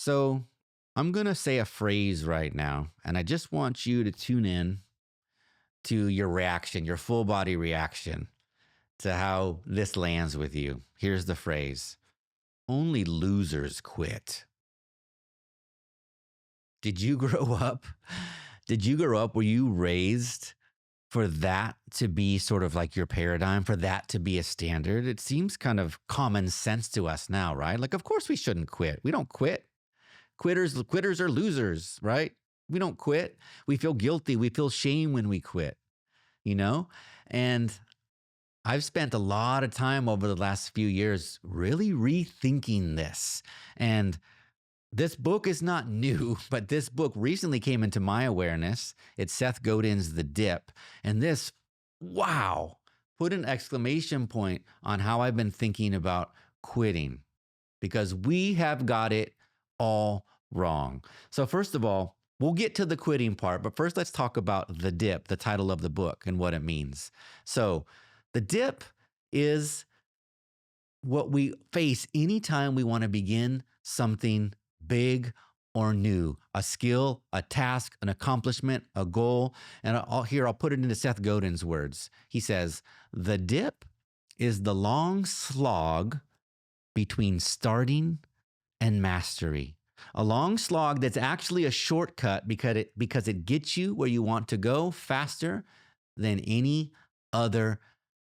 So I'm going to say a phrase right now, and I just want you to tune in to your reaction, your full body reaction to how this lands with you. Here's the phrase: only losers quit. Did you grow up? Did you grow up? Were you raised for that to be sort of like your paradigm, for that to be a standard? It seems kind of common sense to us now, right? Like, of course we shouldn't quit. We don't quit. Quitters are losers, right? We don't quit. We feel guilty. We feel shame when we quit, you know? And I've spent a lot of time over the last few years really rethinking this. And this book is not new, but this book recently came into my awareness. It's Seth Godin's The Dip. And this, wow, put an exclamation point on how I've been thinking about quitting, because we have got it all wrong. So first of all, we'll get to the quitting part, but first let's talk about The Dip, the title of the book, and what it means. So the dip is what we face anytime we want to begin something big or new, a skill, a task, an accomplishment, a goal. And I'll put it into Seth Godin's words. He says, the dip is the long slog between starting and mastery. A long slog that's actually a shortcut because it gets you where you want to go faster than any other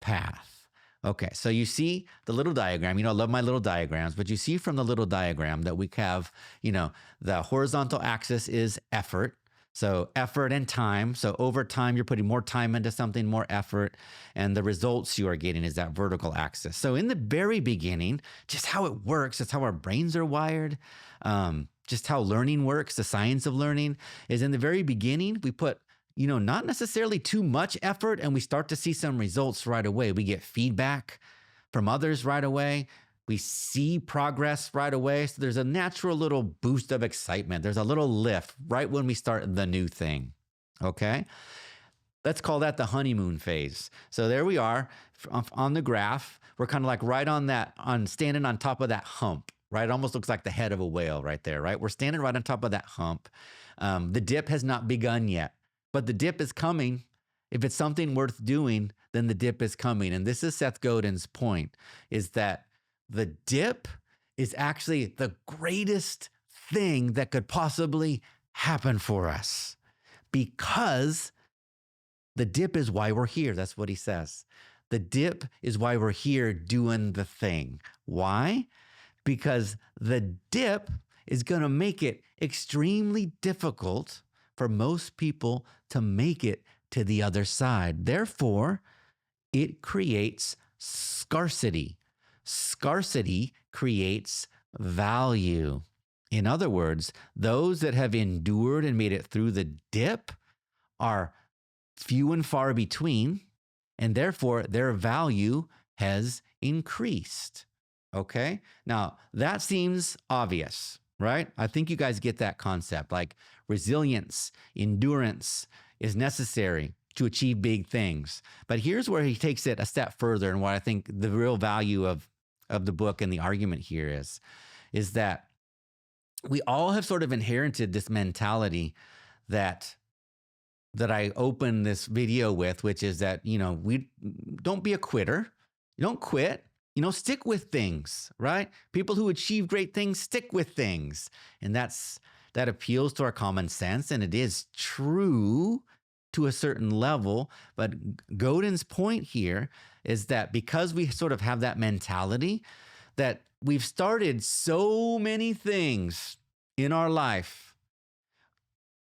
path. Okay, so you see the little diagram. I love my little diagrams, but you see from the little diagram that we have, the horizontal axis is effort. So effort and time. So over time, you're putting more time into something, more effort, and the results you are getting is that vertical axis. So in the very beginning, just how it works, just how our brains are wired, just how learning works, the science of learning is in the very beginning, we put not necessarily too much effort, and we start to see some results right away. We get feedback from others right away. We see progress right away. So there's a natural little boost of excitement. There's a little lift right when we start the new thing. Okay? Let's call that the honeymoon phase. So there we are on the graph. We're kind of like right on that, standing on top of that hump, right? It almost looks like the head of a whale right there, right? We're standing right on top of that hump. The dip has not begun yet. But the dip is coming. If it's something worth doing, then the dip is coming. And this is Seth Godin's point, is that the dip is actually the greatest thing that could possibly happen for us, because the dip is why we're here. That's what he says. The dip is why we're here doing the thing. Why? Because the dip is going to make it extremely difficult for most people to make it to the other side. Therefore, it creates scarcity. Scarcity creates value. In other words, those that have endured and made it through the dip are few and far between, and therefore their value has increased. Okay? Now, that seems obvious, right? I think you guys get that concept. Like, resilience, endurance is necessary to achieve big things. But here's where he takes it a step further, and what I think the real value of the book and the argument here is that we all have sort of inherited this mentality that I open this video with, which is that, we don't be a quitter. You don't quit. Stick with things, right? People who achieve great things stick with things. And that appeals to our common sense, and it is true to a certain level. But Godin's point here is that because we sort of have that mentality, that we've started so many things in our life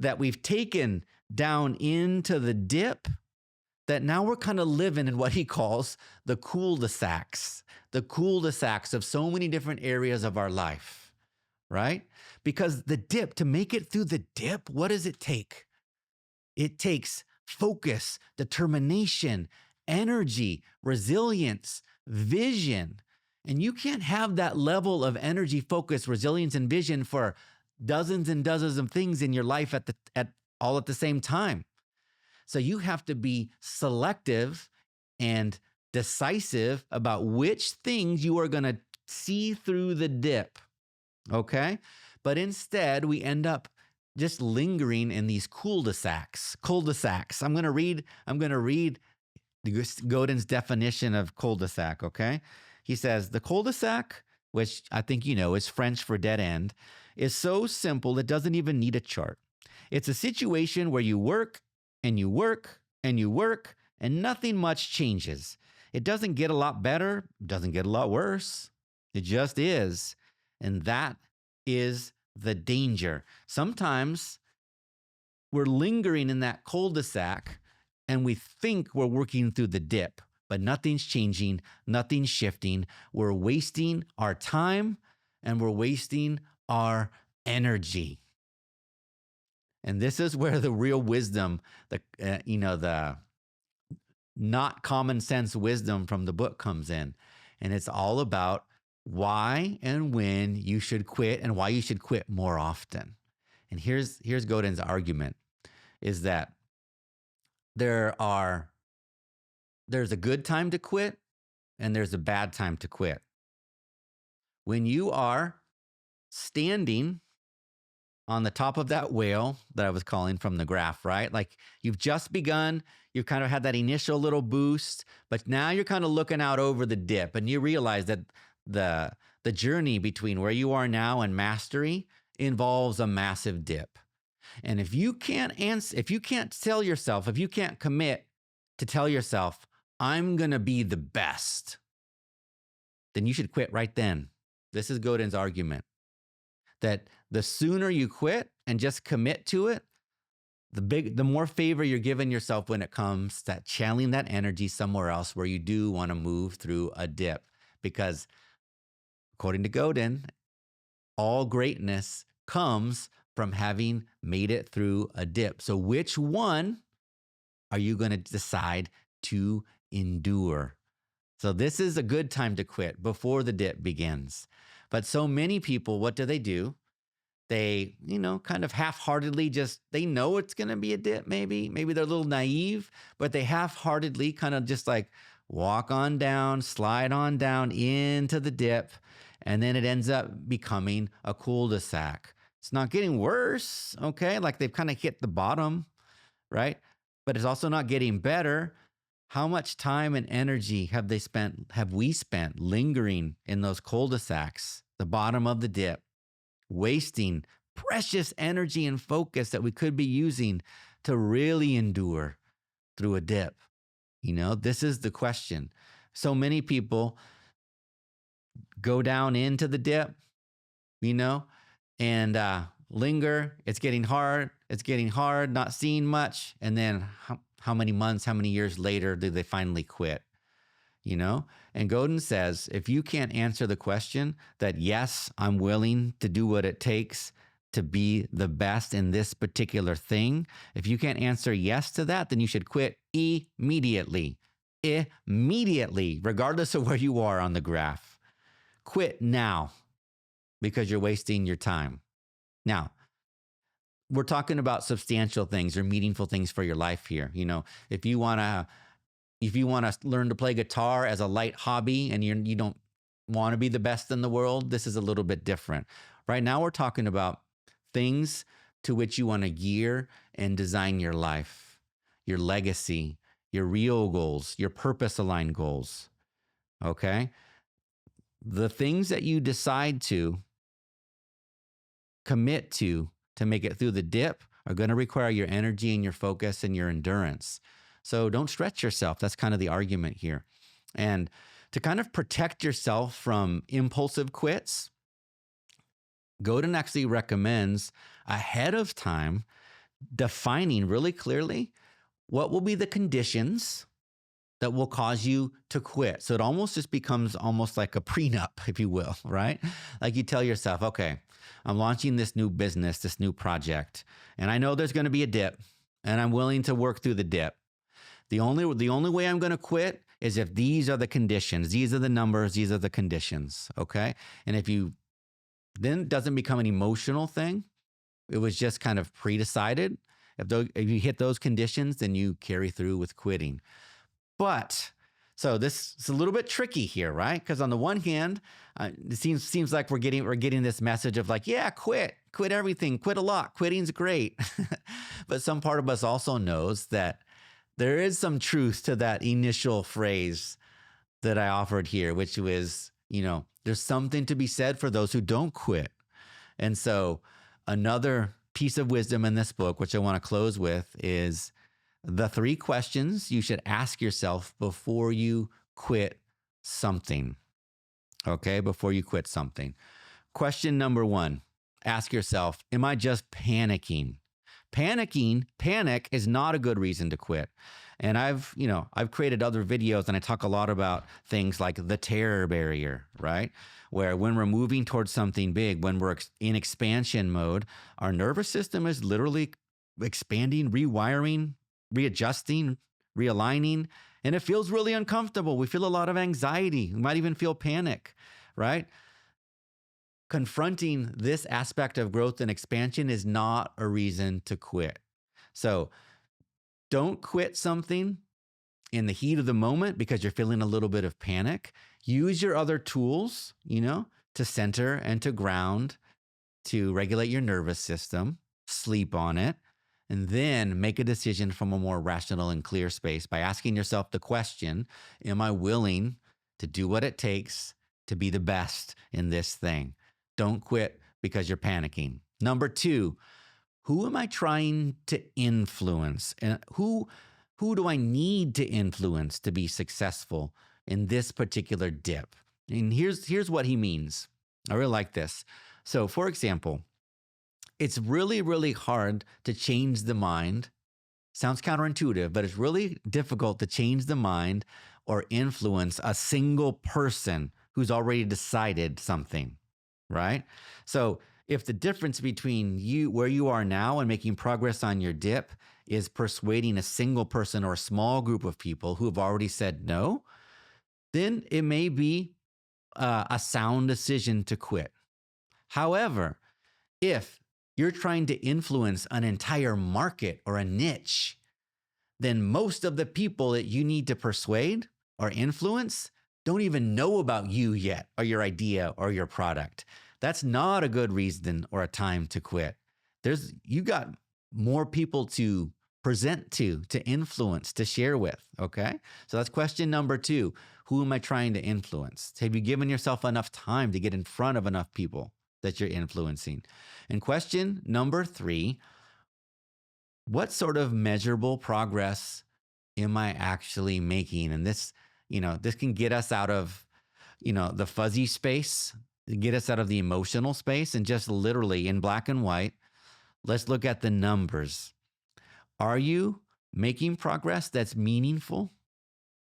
that we've taken down into the dip, that now we're kind of living in what he calls the cul-de-sacs of so many different areas of our life, right? Because the dip, to make it through the dip, what does it take? It takes focus, determination, energy, resilience, vision. And you can't have that level of energy, focus, resilience, and vision for dozens and dozens of things in your life all at the same time. So you have to be selective and decisive about which things you are going to see through the dip, okay? But instead, we end up just lingering in these cul-de-sacs. Cul-de-sacs. I'm going to read Godin's definition of cul-de-sac, okay? He says, the cul-de-sac, which I think you know is French for dead end, is so simple it doesn't even need a chart. It's a situation where you work and you work and you work and nothing much changes. It doesn't get a lot better, doesn't get a lot worse. It just is. And that is the danger. Sometimes we're lingering in that cul-de-sac and we think we're working through the dip, but nothing's changing, nothing's shifting. We're wasting our time and we're wasting our energy. And this is where the real wisdom, the not common sense wisdom from the book comes in. And it's all about why and when you should quit and why you should quit more often. And here's Godin's argument is that there's a good time to quit and there's a bad time to quit. When you are standing on the top of that whale that I was calling from the graph, right? Like you've just begun, you've kind of had that initial little boost, but now you're kind of looking out over the dip and you realize that the journey between where you are now and mastery involves a massive dip. And if you can't tell yourself, if you can't commit to tell yourself, I'm going to be the best, then you should quit right then. This is Godin's argument that the sooner you quit and just commit to it, the more favor you're giving yourself when it comes to channeling that energy somewhere else where you do want to move through a dip. Because according to Godin, all greatness comes from having made it through a dip. So which one are you going to decide to endure? So this is a good time to quit before the dip begins. But so many people, what do? They, kind of half-heartedly they know it's going to be a dip maybe. Maybe they're a little naive, but they half-heartedly kind of just like walk on down, slide on down into the dip, and then it ends up becoming a cul-de-sac. It's not getting worse, okay? Like they've kind of hit the bottom, right? But it's also not getting better. How much time and energy have we spent lingering in those cul-de-sacs, the bottom of the dip, wasting precious energy and focus that we could be using to really endure through a dip? This is the question. So many people go down into the dip, and linger. It's getting hard, not seeing much. And then how many months, how many years later do they finally quit? And Godin says, if you can't answer the question that, yes, I'm willing to do what it takes to be the best in this particular thing, if you can't answer yes to that, then you should quit immediately, regardless of where you are on the graph. Quit now because you're wasting your time. Now, we're talking about substantial things or meaningful things for your life here. If you want to learn to play guitar as a light hobby and you don't want to be the best in the world, this is a little bit different. Right now, we're talking about things to which you want to gear and design your life, your legacy, your real goals, your purpose-aligned goals, okay? The things that you decide to commit to make it through the dip are going to require your energy and your focus and your endurance. So don't stretch yourself. That's kind of the argument here. And to kind of protect yourself from impulsive quits, Godin actually recommends ahead of time defining really clearly what will be the conditions that will cause you to quit. So it almost just becomes almost like a prenup, if you will, right? Like you tell yourself, okay, I'm launching this new business, this new project, and I know there's going to be a dip, and I'm willing to work through the dip. The only way I'm going to quit is if these are the conditions, these are the numbers, these are the conditions, okay? And if you then it doesn't become an emotional thing, it was just kind of pre-decided. If you hit those conditions, then you carry through with quitting. But So this is a little bit tricky here, right? Because on the one hand, it seems like we're getting this message of like, yeah, quit everything, quit a lot, quitting's great. But some part of us also knows that there is some truth to that initial phrase that I offered here, which was, there's something to be said for those who don't quit. And so another piece of wisdom in this book, which I want to close with, is the 3 questions you should ask yourself before you quit something. Okay, before you quit something. Question number 1, ask yourself, am I just panicking? Panic is not a good reason to quit. And I've created other videos and I talk a lot about things like the terror barrier, right? Where when we're moving towards something big, when we're in expansion mode, our nervous system is literally expanding, rewiring, readjusting, realigning, and it feels really uncomfortable. We feel a lot of anxiety. We might even feel panic, right? Confronting this aspect of growth and expansion is not a reason to quit. So don't quit something in the heat of the moment because you're feeling a little bit of panic. Use your other tools, to center and to ground, to regulate your nervous system, sleep on it, and then make a decision from a more rational and clear space by asking yourself the question, am I willing to do what it takes to be the best in this thing? Don't quit because you're panicking. Number 2, who am I trying to influence? And who do I need to influence to be successful in this particular dip? And here's what he means. I really like this. So, for example, it's really, really hard to change the mind. Sounds counterintuitive, but it's really difficult to change the mind or influence a single person who's already decided something, right? So if the difference between where you are now and making progress on your dip is persuading a single person or a small group of people who have already said no, then it may be a sound decision to quit. However, if you're trying to influence an entire market or a niche, then most of the people that you need to persuade or influence don't even know about you yet or your idea or your product. That's not a good reason or a time to quit. You got more people to present to influence, to share with, okay? So that's question number 2. Who am I trying to influence? Have you given yourself enough time to get in front of enough people that you're influencing? And question number 3, what sort of measurable progress am I actually making? And this can get us out of, the fuzzy space, get us out of the emotional space, and just literally in black and white, let's look at the numbers. Are you making progress that's meaningful,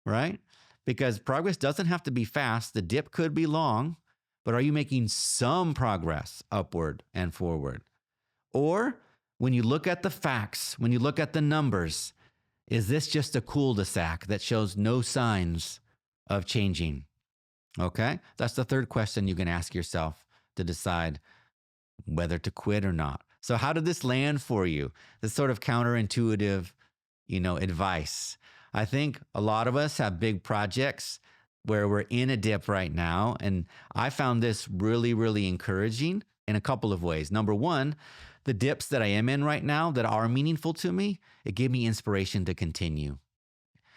right? Because progress doesn't have to be fast. The dip could be long, but are you making some progress upward and forward? Or when you look at the facts, when you look at the numbers, is this just a cul-de-sac that shows no signs of changing? Okay, that's the 3rd question you can ask yourself to decide whether to quit or not. So how did this land for you? This sort of counterintuitive, advice. I think a lot of us have big projects where we're in a dip right now. And I found this really, really encouraging in a couple of ways. Number 1, the dips that I am in right now that are meaningful to me, it gave me inspiration to continue.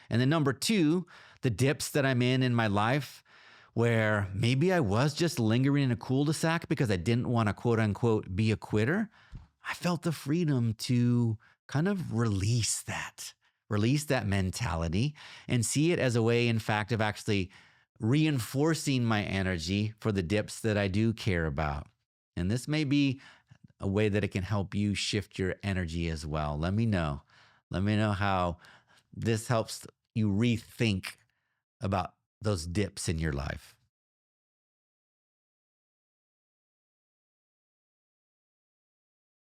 And then number 2, the dips that I'm in my life where maybe I was just lingering in a cul-de-sac because I didn't want to quote unquote be a quitter, I felt the freedom to kind of release that mentality and see it as a way, in fact, of actually reinforcing my energy for the dips that I do care about. And this may be a way that it can help you shift your energy as well. Let me know. Let me know how this helps you rethink about those dips in your life.